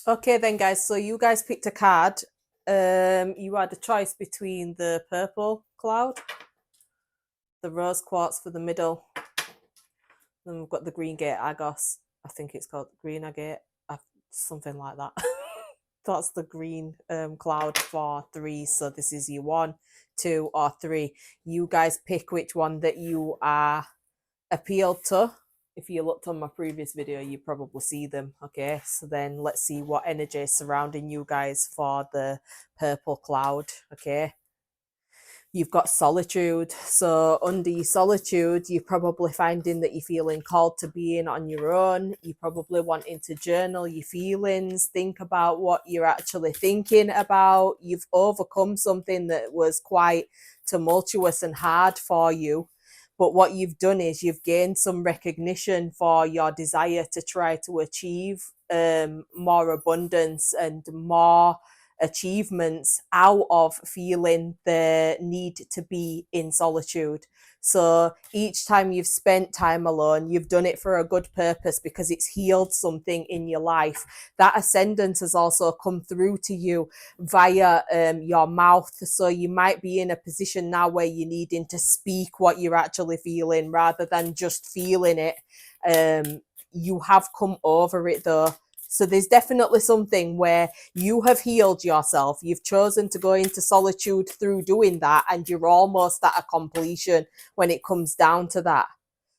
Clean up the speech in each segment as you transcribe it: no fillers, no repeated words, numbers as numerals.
Okay then, guys. So you guys picked a card. You had a choice between the purple cloud, the rose quartz for the middle, then we've got the green gate agos. I think it's called green agate, something like that. That's the green cloud for three. So this is your one, two, or three. You guys pick which one that you are appealed to. If you looked on my previous video, you probably see them. Okay, so then let's see what energy is surrounding you guys for the purple cloud. Okay, you've got solitude. So under your solitude, you're probably finding that you're feeling called to being on your own. You're probably wanting to journal your feelings, think about what you're actually thinking about. You've overcome something that was quite tumultuous and hard for you. But what you've done is you've gained some recognition for your desire to try to achieve more abundance and more achievements out of feeling the need to be in solitude. So each time you've spent time alone, you've done it for a good purpose because it's healed something in your life. That ascendance has also come through to you via your mouth. So you might be in a position now where you're needing to speak what you're actually feeling rather than just feeling it. You have come over it though. So there's definitely something where you have healed yourself. You've chosen to go into solitude through doing that, and you're almost at a completion when it comes down to that.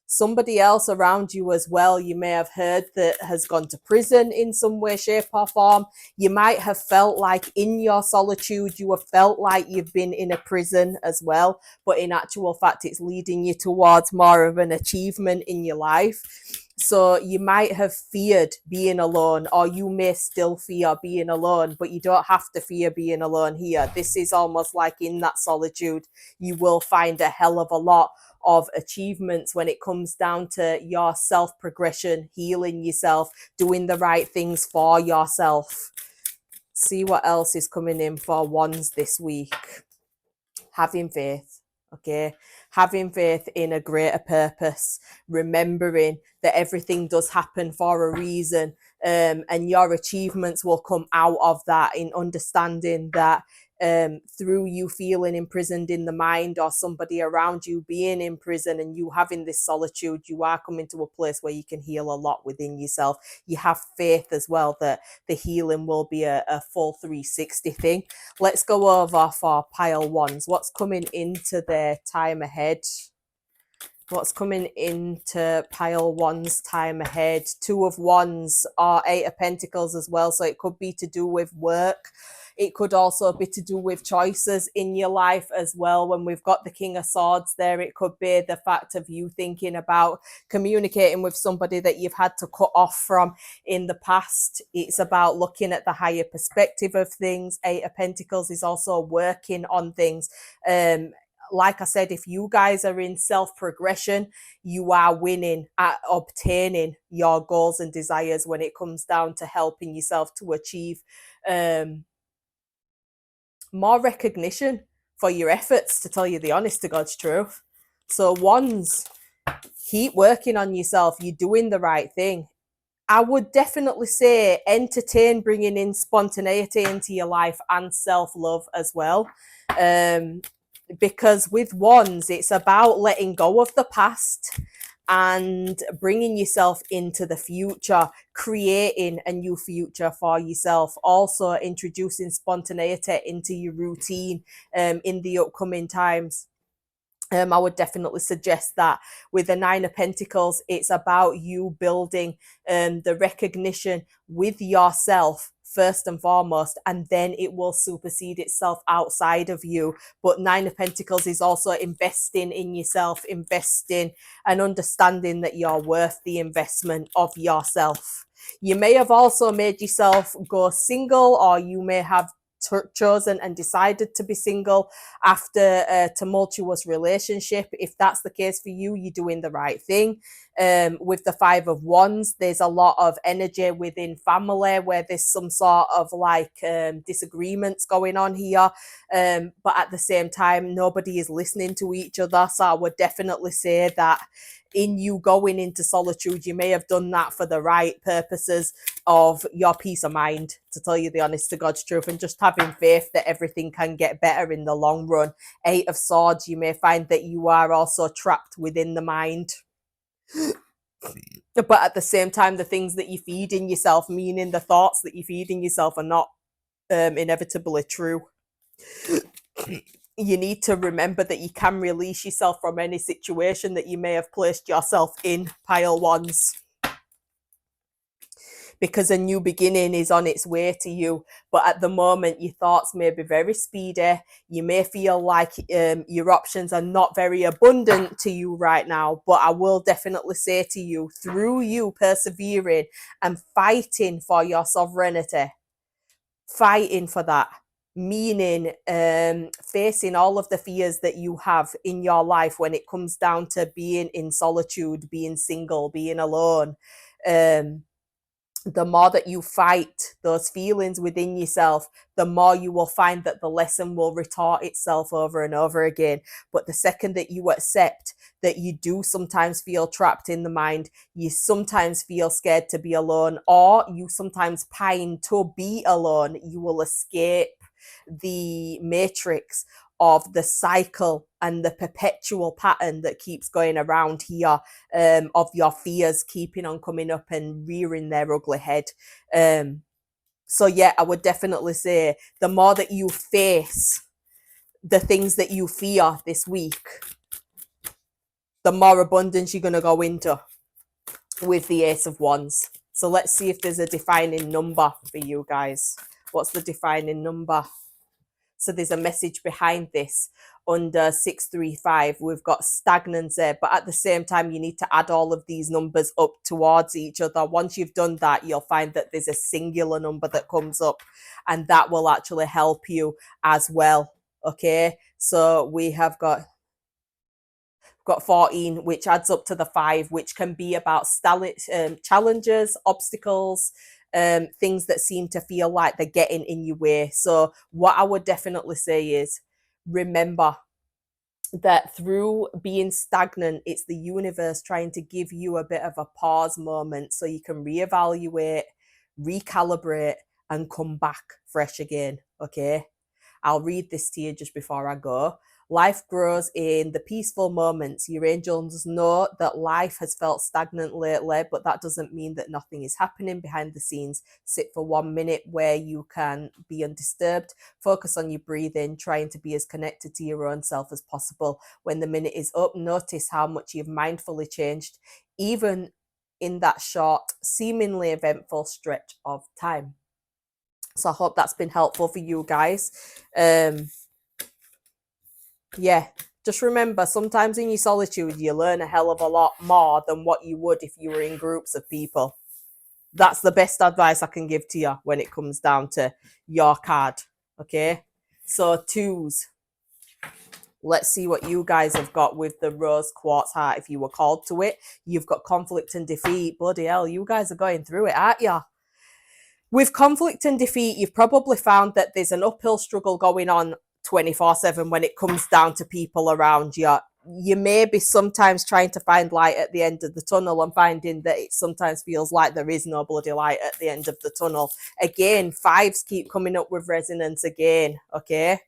Somebody else around you as well, you may have heard, that has gone to prison in some way, shape, or form. You might have felt like in your solitude, you have felt like you've been in a prison as well. But in actual fact, it's leading you towards more of an achievement in your life. So you might have feared being alone, or you may still fear being alone, but you don't have to fear being alone here. This is almost like in that solitude, you will find a hell of a lot of achievements when it comes down to your self progression, healing yourself, doing the right things for yourself. See what else is coming in for ones this week. Having faith. Okay, having faith in a greater purpose, remembering that everything does happen for a reason, and your achievements will come out of that, in understanding that through you feeling imprisoned in the mind, or somebody around you being in prison, and you having this solitude, you are coming to a place where you can heal a lot within yourself. You have faith as well that the healing will be a full 360 thing. Let's go over for pile ones. What's coming into their time ahead? What's coming into pile one's time ahead? Two of wands or eight of pentacles as well. So it could be to do with work. It could also be to do with choices in your life as well. When we've got the king of swords there, it could be the fact of you thinking about communicating with somebody that you've had to cut off from in the past. It's about looking at the higher perspective of things. Eight of pentacles is also working on things. Like I said, if you guys are in self progression, you are winning at obtaining your goals and desires when it comes down to helping yourself to achieve more recognition for your efforts, to tell you the honest to God's truth. So, ones, keep working on yourself. You're doing the right thing. I would definitely say entertain bringing in spontaneity into your life and self love as well. Because with wands, it's about letting go of the past and bringing yourself into the future, creating a new future for yourself. Also, introducing spontaneity into your routine in the upcoming times. I would definitely suggest that. With the Nine of Pentacles, it's about you building the recognition with yourself first and foremost, and then it will supersede itself outside of you. But Nine of Pentacles is also investing in yourself, investing and understanding that you're worth the investment of yourself. You may have also made yourself go single, or you may have chosen and decided to be single after a tumultuous relationship. If that's the case for you, you're doing the right thing. With the Five of Wands, there's a lot of energy within family where there's some sort of like disagreements going on here, but at the same time nobody is listening to each other. So I would definitely say that in you going into solitude, you may have done that for the right purposes, of your peace of mind, to tell you the honest to God's truth, and just having faith that everything can get better in the long run. Eight of Swords, you may find that you are also trapped within the mind. But at the same time, the things that you feed in yourself, meaning the thoughts that you feed in yourself, are not inevitably true. You need to remember that you can release yourself from any situation that you may have placed yourself in, pile ones, because a new beginning is on its way to you. But at the moment, your thoughts may be very speedy. You may feel like your options are not very abundant to you right now. But I will definitely say to you, through you persevering and fighting for your sovereignty, fighting for that, meaning facing all of the fears that you have in your life when it comes down to being in solitude, being single, being alone, the more that you fight those feelings within yourself, the more you will find that the lesson will retort itself over and over again. But the second that you accept that you do sometimes feel trapped in the mind, you sometimes feel scared to be alone, or you sometimes pine to be alone, you will escape the matrix of the cycle and the perpetual pattern that keeps going around here, of your fears keeping on coming up and rearing their ugly head. So yeah, I would definitely say the more that you face the things that you fear this week, the more abundance you're going to go into with the Ace of Wands. So let's see if there's a defining number for you guys. What's the defining number? So there's a message behind this. Under 635, we've got stagnancy, but at the same time, you need to add all of these numbers up towards each other. Once you've done that, you'll find that there's a singular number that comes up, and that will actually help you as well. Okay, so we have got 14, which adds up to the 5, which can be about challenges, obstacles, things that seem to feel like they're getting in your way. So what I would definitely say is, remember that through being stagnant, it's the universe trying to give you a bit of a pause moment so you can reevaluate, recalibrate, and come back fresh again. Okay, I'll read this to you just before I go. Life grows in the peaceful moments. Your angels know that life has felt stagnant lately, but that doesn't mean that nothing is happening behind the scenes. Sit for 1 minute where you can be undisturbed. Focus on your breathing, trying to be as connected to your own self as possible. When the minute is up, notice how much you've mindfully changed, even in that short, seemingly eventful stretch of time. So I hope that's been helpful for you guys. Yeah, just remember, sometimes in your solitude, you learn a hell of a lot more than what you would if you were in groups of people. That's the best advice I can give to you when it comes down to your card. Okay, so 2s. Let's see what you guys have got with the rose quartz heart. If you were called to it, you've got conflict and defeat. Bloody hell, you guys are going through it, aren't you? With conflict and defeat, you've probably found that there's an uphill struggle going on 24/7 when it comes down to people around you. You may be sometimes trying to find light at the end of the tunnel and finding that it sometimes feels like there is no bloody light at the end of the tunnel. Again, 5s keep coming up with resonance again, okay?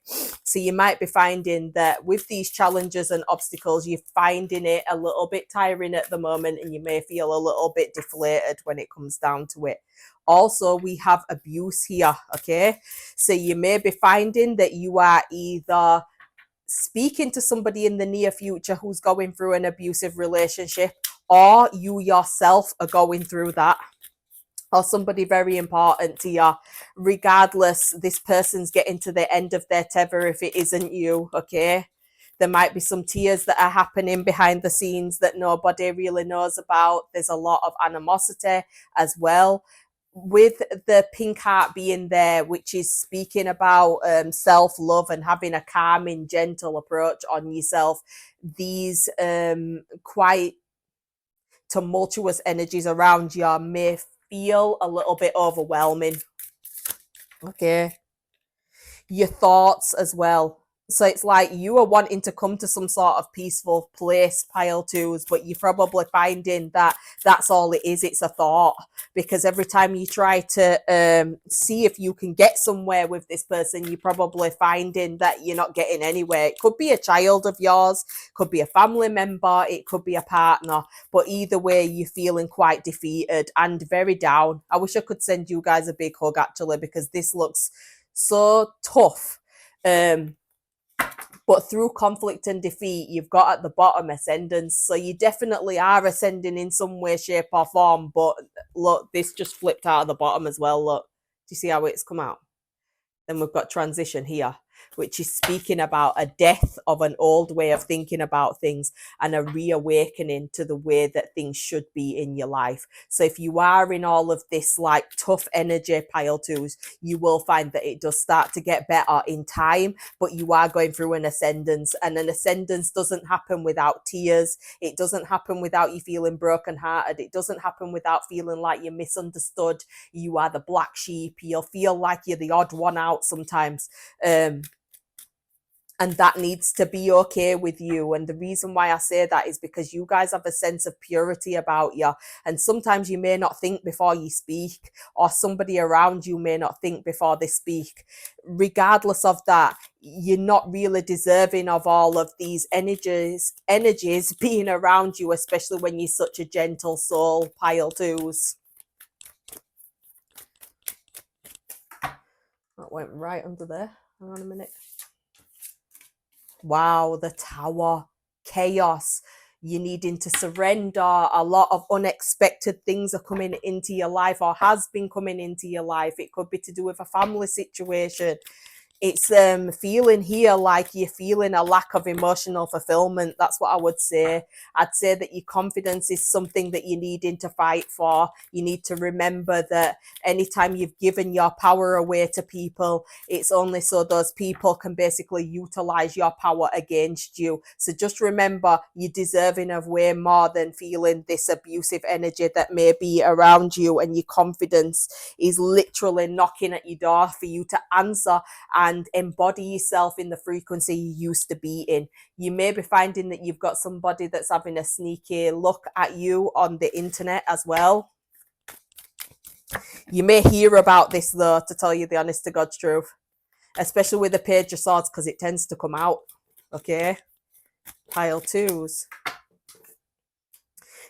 So you might be finding that with these challenges and obstacles, you're finding it a little bit tiring at the moment, and you may feel a little bit deflated when it comes down to it. Also, we have abuse here, okay? So you may be finding that you are either speaking to somebody in the near future who's going through an abusive relationship, or you yourself are going through that, or somebody very important to you. Regardless, this person's getting to the end of their tether if it isn't you, okay? There might be some tears that are happening behind the scenes that nobody really knows about. There's a lot of animosity as well, with the pink heart being there, which is speaking about self-love and having a calming, gentle approach on yourself. These quite tumultuous energies around you may feel a little bit overwhelming. Okay. Your thoughts as well. So it's like you are wanting to come to some sort of peaceful place, pile twos, but you're probably finding that that's all it is. It's a thought, because every time you try to see if you can get somewhere with this person, you're probably finding that you're not getting anywhere. It could be a child of yours, could be a family member, it could be a partner, but either way, you're feeling quite defeated and very down. I wish I could send you guys a big hug actually, because this looks so tough. But through conflict and defeat, you've got at the bottom ascendance. So you definitely are ascending in some way, shape, or form. But look, this just flipped out of the bottom as well. Look, do you see how it's come out? Then we've got transition here, which is speaking about a death of an old way of thinking about things and a reawakening to the way that things should be in your life. So if you are in all of this like tough energy, pile twos, you will find that it does start to get better in time, but you are going through an ascendance, and an ascendance doesn't happen without tears. It doesn't happen without you feeling brokenhearted. It doesn't happen without feeling like you're misunderstood. You are the black sheep. You'll feel like you're the odd one out sometimes. And that needs to be okay with you. And the reason why I say that is because you guys have a sense of purity about you. And sometimes you may not think before you speak, or somebody around you may not think before they speak. Regardless of that, you're not really deserving of all of these energies being around you, especially when you're such a gentle soul, pile twos. That went right under there. Hang on a minute. Wow, the Tower, chaos. You needing to surrender. A lot of unexpected things are coming into your life, or has been coming into your life. It could be to do with a family situation. It's feeling here like you're feeling a lack of emotional fulfillment. That's what I would say. I'd say that your confidence is something that you needing to fight for. You need to remember that anytime you've given your power away to people, it's only so those people can basically utilize your power against you. So just remember, you're deserving of way more than feeling this abusive energy that may be around you, and your confidence is literally knocking at your door for you to answer and embody yourself in the frequency you used to be in. You may be finding that you've got somebody that's having a sneaky look at you on the internet as well. You may hear about this though, to tell you the honest to God's truth, especially with the Page of Swords, because it tends to come out. Okay, pile twos.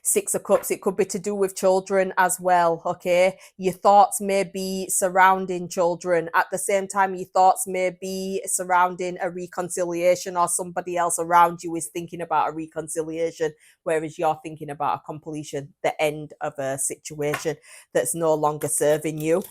Six of Cups, it could be to do with children as well, okay? Your thoughts may be surrounding children. At the same time, your thoughts may be surrounding a reconciliation, or somebody else around you is thinking about a reconciliation, whereas you're thinking about a completion, the end of a situation that's no longer serving you.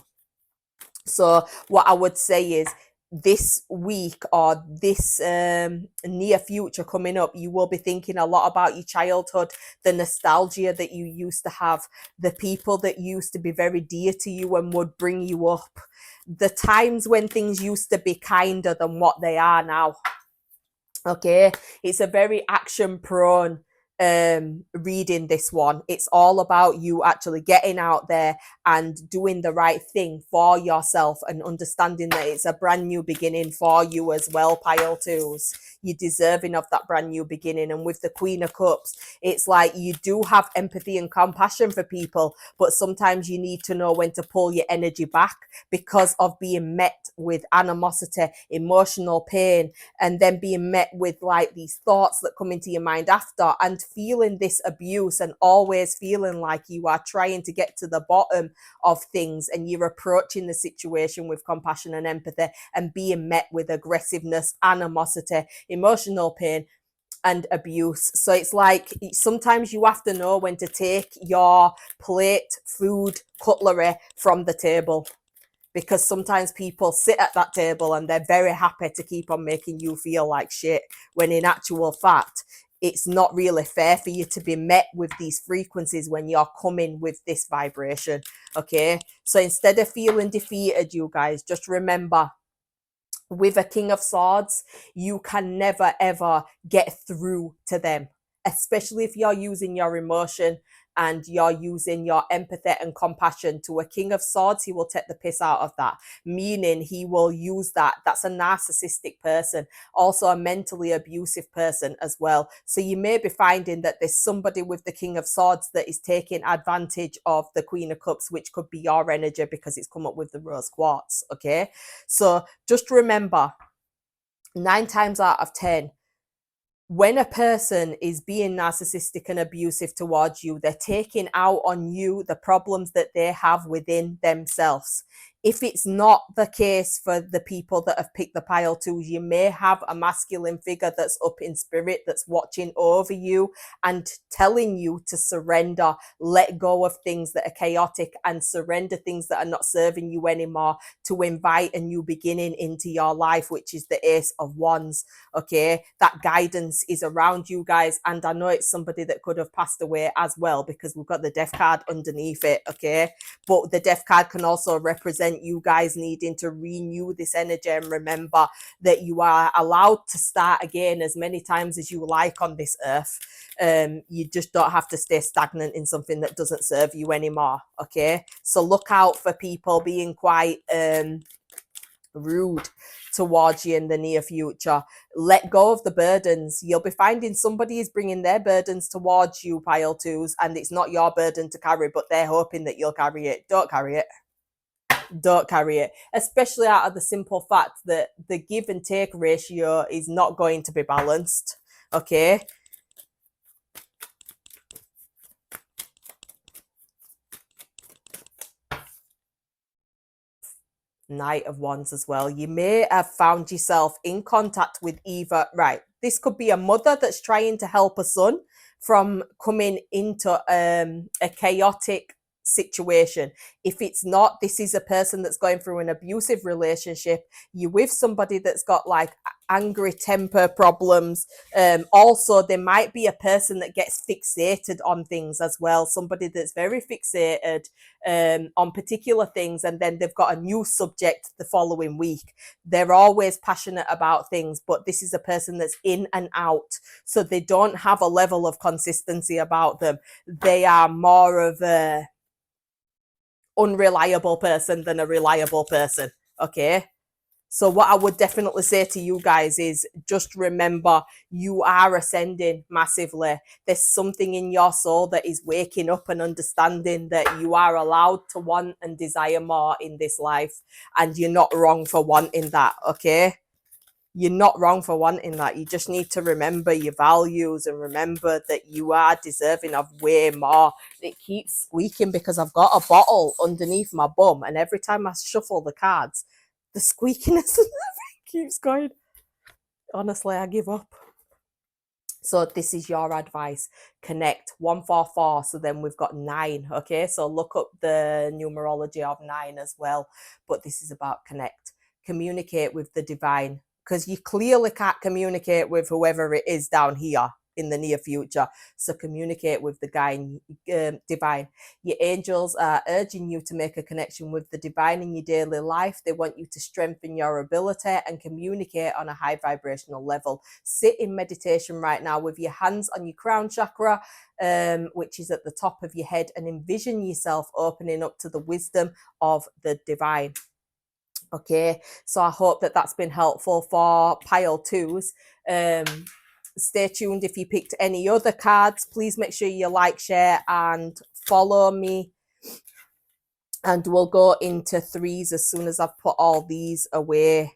So what I would say is, this week or this near future coming up, you will be thinking a lot about your childhood, the nostalgia that you used to have, the people that used to be very dear to you and would bring you up, the times when things used to be kinder than what they are now. Okay, it's a very action prone reading, this one. It's all about you actually getting out there and doing the right thing for yourself, and understanding that it's a brand new beginning for you as well, pile twos. You're deserving of that brand new beginning. And with the Queen of Cups, it's like you do have empathy and compassion for people, but sometimes you need to know when to pull your energy back, because of being met with animosity, emotional pain, and then being met with like these thoughts that come into your mind after, and feeling this abuse, and always feeling like you are trying to get to the bottom of things, and you're approaching the situation with compassion and empathy, and being met with aggressiveness, animosity, emotional pain, and abuse. So it's like sometimes you have to know when to take your plate, food, cutlery from the table, because sometimes people sit at that table and they're very happy to keep on making you feel like shit, when in actual fact, it's not really fair for you to be met with these frequencies when you're coming with this vibration. Okay, so instead of feeling defeated, you guys, just remember, with a King of Swords, you can never ever get through to them, especially if you're using your emotion. and you're using your empathy and compassion to a King of Swords, he will take the piss out of that, meaning he will use that. That's a narcissistic person, also a mentally abusive person as well. So you may be finding that there's somebody with the King of Swords that is taking advantage of the Queen of Cups, which could be your energy because it's come up with the rose quartz. Okay, so just remember, 9 times out of 10, when a person is being narcissistic and abusive towards you, they're taking out on you the problems that they have within themselves. If it's not the case for the people that have picked the pile twos, you may have a masculine figure that's up in spirit, that's watching over you and telling you to surrender, let go of things that are chaotic and surrender things that are not serving you anymore, to invite a new beginning into your life, which is the Ace of Wands. Okay, that guidance is around you guys, and I know it's somebody that could have passed away as well, because we've got the Death card underneath it. Okay, but the Death card can also represent you guys needing to renew this energy, and remember that you are allowed to start again as many times as you like on this earth. You just don't have to stay stagnant in something that doesn't serve you anymore. Okay, so look out for people being quite rude towards you in the near future. Let go of the burdens. You'll be finding somebody is bringing their burdens towards you, pile twos, and it's not your burden to carry, but they're hoping that you'll carry it. Don't carry it. Don't carry it, especially out of the simple fact that the give and take ratio is not going to be balanced. Okay, Knight of Wands as well. You may have found yourself in contact with either, right, this could be a mother that's trying to help a son from coming into a chaotic situation. If it's not, this is a person that's going through an abusive relationship. You're with somebody that's got like angry temper problems. Also, there might be a person that gets fixated on things as well. Somebody that's very fixated on particular things, and then they've got a new subject the following week. They're always passionate about things, but this is a person that's in and out, so they don't have a level of consistency about them. They are more of a unreliable person than a reliable person. Okay, so what I would definitely say to you guys is just remember, you are ascending massively. There's something in your soul that is waking up and understanding that you are allowed to want and desire more in this life. And you're not wrong for wanting that, okay? You're not wrong for wanting that. You just need to remember your values and remember that you are deserving of way more. It keeps squeaking because I've got a bottle underneath my bum, and every time I shuffle the cards, the squeakiness keeps going. Honestly, I give up. So this is your advice. Connect 144. So then we've got 9. Okay, so look up the numerology of 9 as well. But this is about connect. Communicate with the divine, because you clearly can't communicate with whoever it is down here in the near future. So communicate with the divine. Your angels are urging you to make a connection with the divine in your daily life. They want you to strengthen your ability and communicate on a high vibrational level. Sit in meditation right now with your hands on your crown chakra, which is at the top of your head, and envision yourself opening up to the wisdom of the divine. Okay, so I hope that that's been helpful for pile twos. Stay tuned if you picked any other cards. Please make sure you like, share, and follow me. And we'll go into threes as soon as I've put all these away.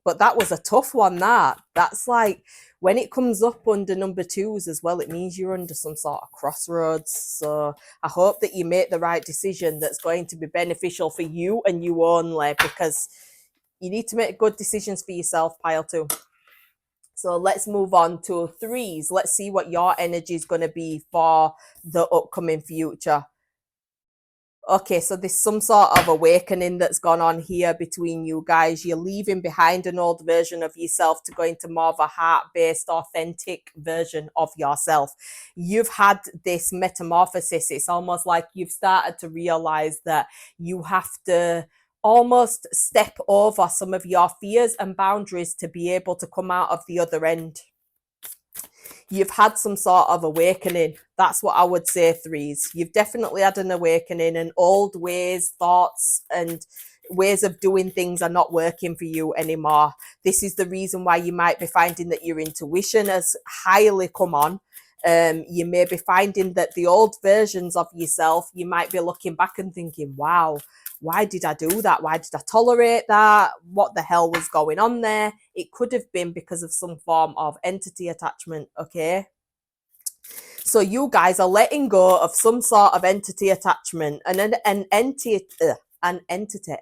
But that was a tough one, that. That's like, when it comes up under number twos as well, it means you're under some sort of crossroads. So I hope that you make the right decision that's going to be beneficial for you and you only, because you need to make good decisions for yourself, pile two. So let's move on to threes. Let's see what your energy is going to be for the upcoming future. Okay, so there's some sort of awakening that's gone on here between you guys. You're leaving behind an old version of yourself to go into more of a heart-based, authentic version of yourself. You've had this metamorphosis. It's almost like you've started to realize that you have to almost step over some of your fears and boundaries to be able to come out of the other end. You've had some sort of awakening. That's what I would say, threes. You've definitely had an awakening, and old ways, thoughts, and ways of doing things are not working for you anymore. This is the reason why you might be finding that your intuition has highly come on. You may be finding that the old versions of yourself, you might be looking back and thinking, wow, why did I do that? Why did I tolerate that? What the hell was going on there? It could have been because of some form of entity attachment, okay? So you guys are letting go of some sort of entity attachment, and an entity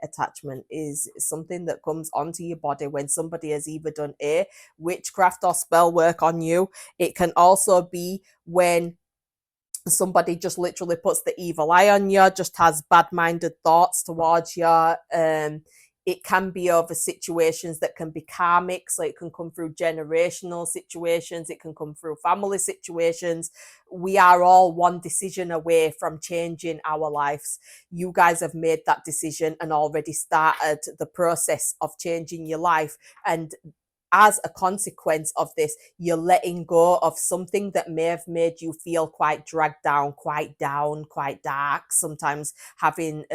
attachment is something that comes onto your body when somebody has either done a witchcraft or spell work on you. It can also be when somebody just literally puts the evil eye on you, just has bad-minded thoughts towards you. It can be over situations that can be karmic, so it can come through generational situations, it can come through family situations. We are all one decision away from changing our lives. You guys have made that decision and already started the process of changing your life, and as a consequence of this, you're letting go of something that may have made you feel quite dragged down, quite dark, sometimes having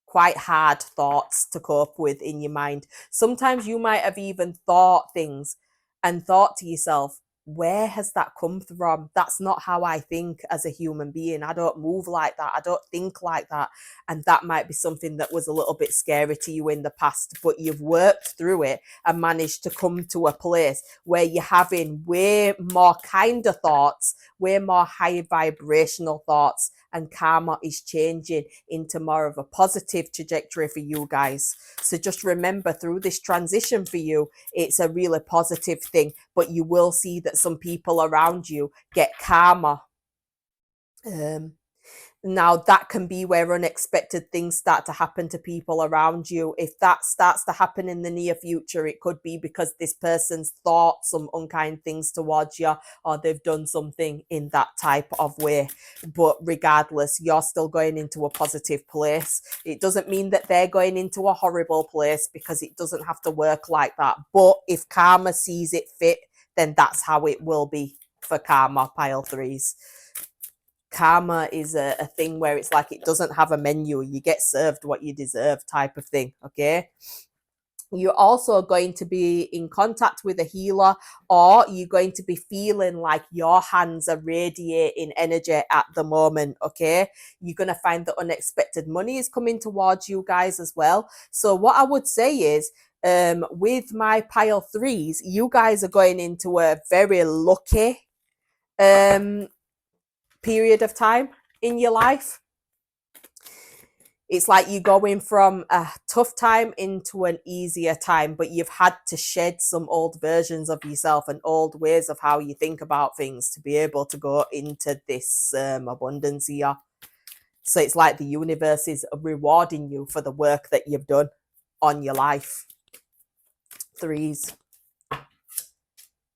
quite hard thoughts to cope with in your mind. Sometimes you might have even thought things and thought to yourself, where has that come from? That's not how I think as a human being. I don't move like that. I don't think like that. And that might be something that was a little bit scary to you in the past, but you've worked through it and managed to come to a place where you're having way more kinder thoughts, way more high vibrational thoughts, and karma is changing into more of a positive trajectory for you guys. So just remember, through this transition for you, it's a really positive thing, but you will see that some people around you get karma. Now that can be where unexpected things start to happen to people around you. If that starts to happen in the near future, it could be because this person's thought some unkind things towards you, or they've done something in that type of way. But regardless, you're still going into a positive place. It doesn't mean that they're going into a horrible place, because it doesn't have to work like that. But if karma sees it fit, then that's how it will be for karma, pile threes. Karma is a thing where it's like it doesn't have a menu. You get served what you deserve type of thing, okay? You're also going to be in contact with a healer, or you're going to be feeling like your hands are radiating energy at the moment, okay? You're going to find that unexpected money is coming towards you guys as well. So what I would say is, with my pile threes, you guys are going into a very lucky period of time in your life. It's like you're going from a tough time into an easier time, but you've had to shed some old versions of yourself and old ways of how you think about things to be able to go into this abundance here. So it's like the universe is rewarding you for the work that you've done on your life. Threes.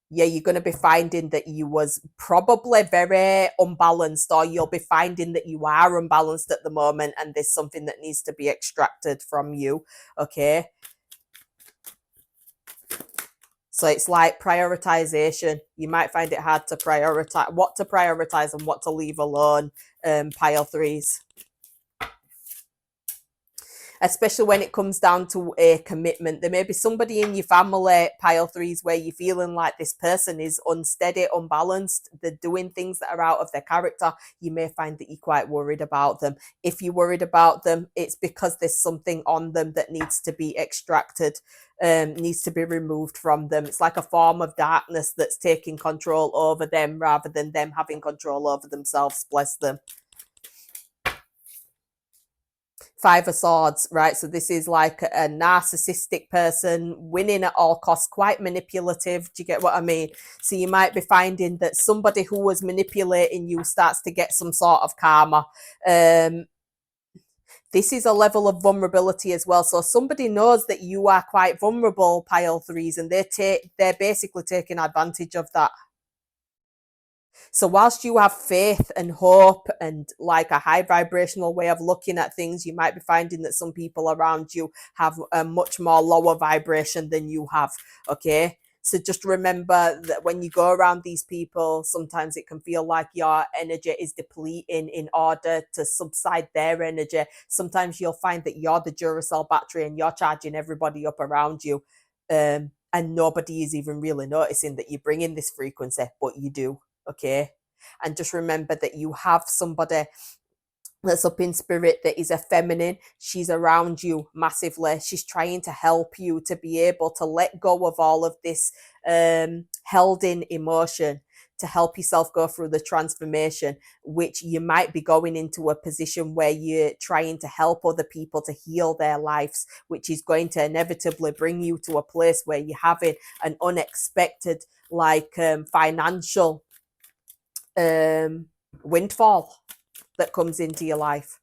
Yeah, you're going to be finding that you was probably very unbalanced, or you'll be finding that you are unbalanced at the moment, and there's something that needs to be extracted from you, okay? So it's like prioritization. You might find it hard to prioritize, what to prioritize and what to leave alone, pile threes. Especially when it comes down to a commitment. There may be somebody in your family, pile threes, where you're feeling like this person is unsteady, unbalanced, they're doing things that are out of their character. You may find that you're quite worried about them. If you're worried about them, it's because there's something on them that needs to be extracted, needs to be removed from them. It's like a form of darkness that's taking control over them rather than them having control over themselves. Bless them. Five of Swords, right? So this is like a narcissistic person, winning at all costs, quite manipulative. Do you get what I mean? So you might be finding that somebody who was manipulating you starts to get some sort of karma. This is a level of vulnerability as well. So somebody knows that you are quite vulnerable, pile threes, and they're basically taking advantage of that. So whilst you have faith and hope and like a high vibrational way of looking at things, you might be finding that some people around you have a much more lower vibration than you have, okay? So just remember that when you go around these people, sometimes it can feel like your energy is depleting in order to subside their energy. Sometimes you'll find that you're the Duracell battery and you're charging everybody up around you. And nobody is even really noticing that you bring in this frequency, but you do. Okay. And just remember that you have somebody that's up in spirit that is a feminine. She's around you massively. She's trying to help you to be able to let go of all of this held in emotion, to help yourself go through the transformation, which you might be going into a position where you're trying to help other people to heal their lives, which is going to inevitably bring you to a place where you're having an unexpected financial windfall that comes into your life,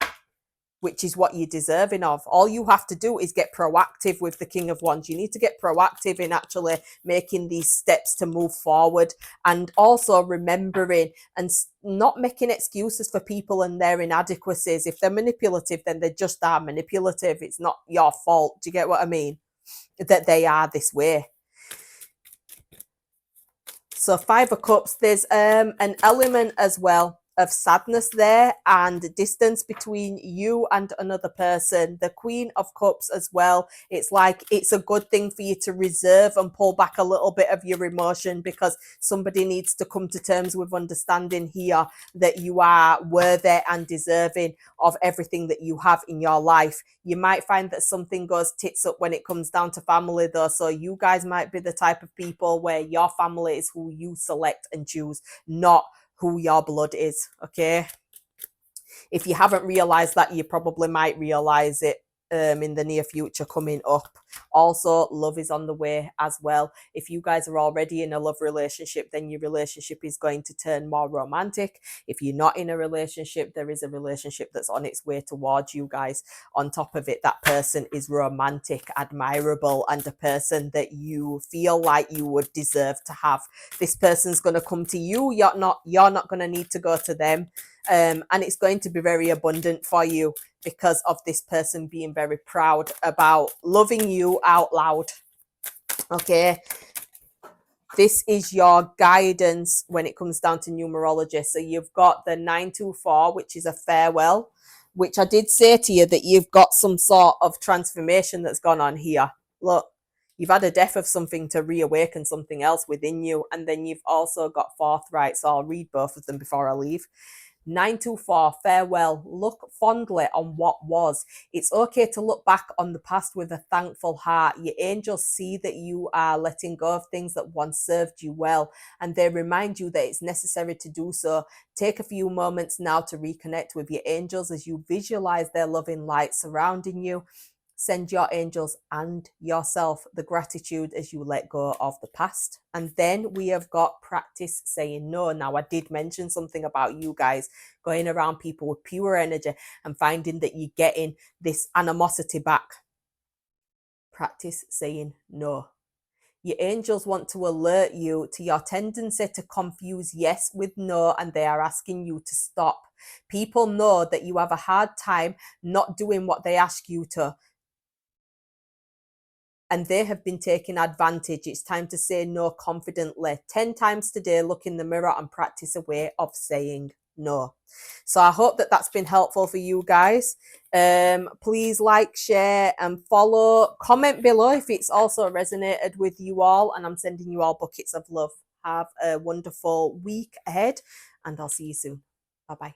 which is what you're deserving of. All you have to do is get proactive with the King of Wands. You need to get proactive in actually making these steps to move forward, and also remembering and not making excuses for people and their inadequacies. If they're manipulative, then they just are manipulative. It's not your fault. Do you get what I mean? That they are this way. So 5 of Cups, there's an element as well of sadness there and distance between you and another person. The Queen of Cups as well, it's like it's a good thing for you to reserve and pull back a little bit of your emotion, because somebody needs to come to terms with understanding here that you are worthy and deserving of everything that you have in your life. You might find that something goes tits up when it comes down to family though, so you guys might be the type of people where your family is who you select and choose, not who your blood is. Okay, if you haven't realized that, you probably might realize it in the near future coming up. Also, love is on the way as well. If you guys are already in a love relationship, then your relationship is going to turn more romantic. If you're not in a relationship, there is a relationship that's on its way towards you guys. On top of it, that person is romantic, admirable, and a person that you feel like you would deserve to have. This person's going to come to you. You're not going to need to go to them. And it's going to be very abundant for you because of this person being very proud about loving you out loud. Okay, this is your guidance when it comes down to numerology. So you've got the 924, which is a farewell, which I did say to you that you've got some sort of transformation that's gone on here. Look, you've had a death of something to reawaken something else within you. And then you've also got forthright. So I'll read both of them before I leave. 924, farewell. Look fondly on what was. It's okay to look back on the past with a thankful heart. Your angels see that you are letting go of things that once served you well, and they remind you that it's necessary to do so. Take a few moments now to reconnect with your angels as you visualize their loving light surrounding you. Send your angels and yourself the gratitude as you let go of the past. And then we have got practice saying no. Now, I did mention something about you guys going around people with pure energy and finding that you're getting this animosity back. Practice saying no. Your angels want to alert you to your tendency to confuse yes with no, and they are asking you to stop. People know that you have a hard time not doing what they ask you to, and they have been taking advantage. It's time to say no confidently. 10 times today, look in the mirror and practice a way of saying no. So I hope that that's been helpful for you guys. Please like, share and follow. Comment below if it's also resonated with you all, and I'm sending you all buckets of love. Have a wonderful week ahead, and I'll see you soon. Bye-bye.